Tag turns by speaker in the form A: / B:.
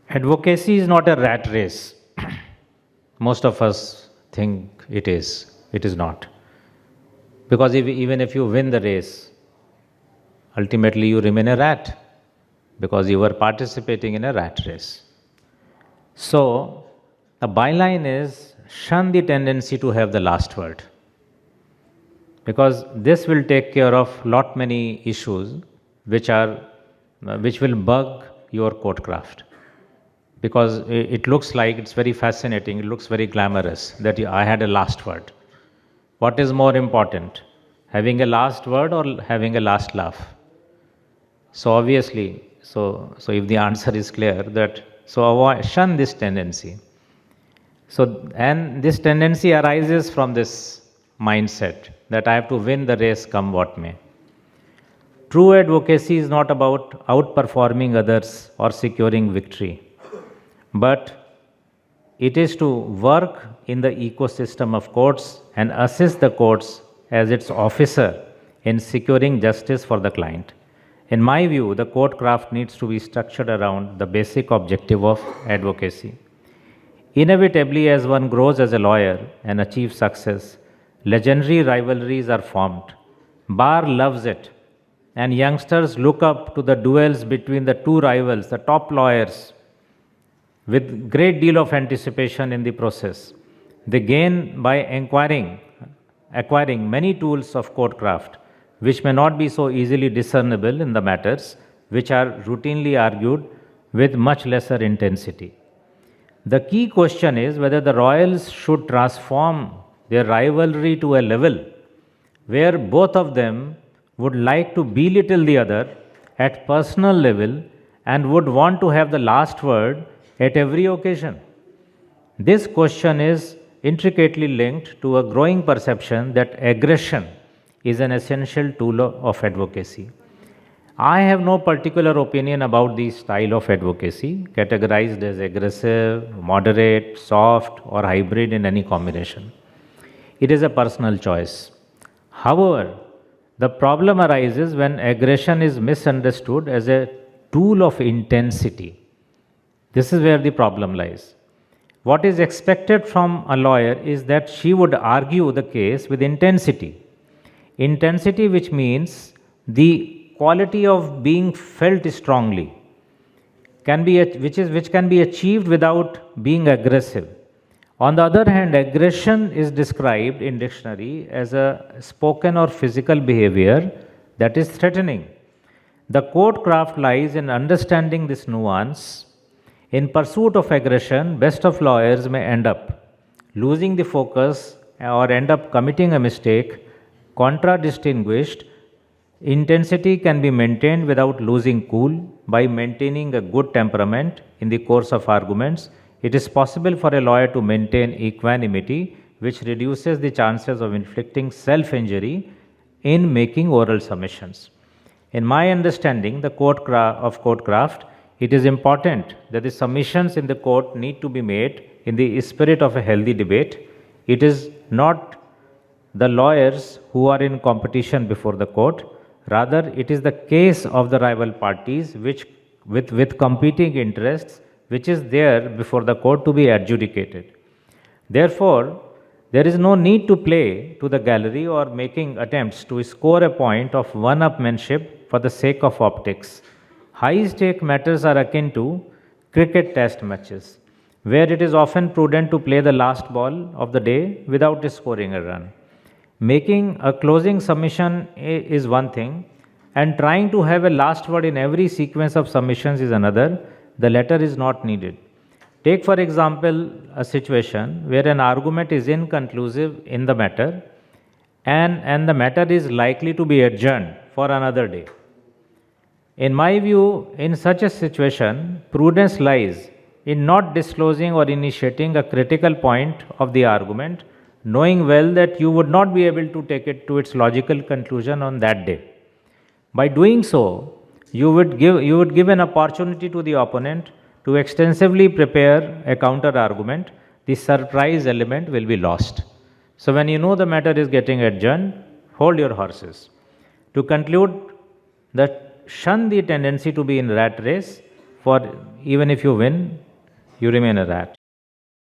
A: Advocacy is not a rat race. Most of us think it is. It is not. Because even if you win the race, ultimately you remain a rat because you were participating in a rat race. So, the byline is shun the tendency to have the last word. Because this will take care of lot many issues which will bug your courtcraft. Because it looks like it's very fascinating, it looks very glamorous that I had a last word. What is more important, having a last word or having a last laugh? So obviously, so if the answer is clear, shun this tendency. So, and this tendency arises from this mindset that I have to win the race come what may. True advocacy is not about outperforming others or securing victory, but it is to work in the ecosystem of courts and assist the courts as its officer in securing justice for the client. In my view, the courtcraft needs to be structured around the basic objective of advocacy. Inevitably, as one grows as a lawyer and achieves success, legendary rivalries are formed. Bar loves it, and youngsters look up to the duels between the two rivals, the top lawyers, with great deal of anticipation in the process. They gain by acquiring many tools of courtcraft, which may not be so easily discernible in the matters which are routinely argued with much lesser intensity. The key question is whether the royals should transform their rivalry to a level where both of them would like to belittle the other at personal level and would want to have the last word at every occasion. This question is intricately linked to a growing perception that aggression is an essential tool of advocacy. I have no particular opinion about the style of advocacy, categorized as aggressive, moderate, soft, or hybrid in any combination. It is a personal choice. However, the problem arises when aggression is misunderstood as a tool of intensity. This is where the problem lies. What is expected from a lawyer is that she would argue the case with intensity. Intensity, which means the quality of being felt strongly, which can be achieved without being aggressive. On the other hand, aggression is described in dictionary as a spoken or physical behavior that is threatening. The courtcraft lies in understanding this nuance. In pursuit of aggression, best of lawyers may end up losing the focus or end up committing a mistake. Contradistinguished, intensity can be maintained without losing cool by maintaining a good temperament in the course of arguments. It is possible for a lawyer to maintain equanimity, which reduces the chances of inflicting self-injury in making oral submissions. In my understanding of courtcraft, it is important that the submissions in the court need to be made in the spirit of a healthy debate. It is not the lawyers who are in competition before the court. Rather, it is the case of the rival parties with competing interests which is there before the court to be adjudicated. Therefore, there is no need to play to the gallery or making attempts to score a point of one-upmanship for the sake of optics. High-stake matters are akin to cricket test matches, where it is often prudent to play the last ball of the day without scoring a run. Making a closing submission is one thing, and trying to have a last word in every sequence of submissions is another. The latter is not needed. Take, for example, a situation where an argument is inconclusive in the matter and the matter is likely to be adjourned for another day. In my view, in such a situation, prudence lies in not disclosing or initiating a critical point of the argument, knowing well that you would not be able to take it to its logical conclusion on that day. By doing so, you would give an opportunity to the opponent to extensively prepare a counter argument. The surprise element will be lost. So when you know the matter is getting adjourned, hold your horses. To conclude, shun the tendency to be in rat race. for even if you win, you remain a rat.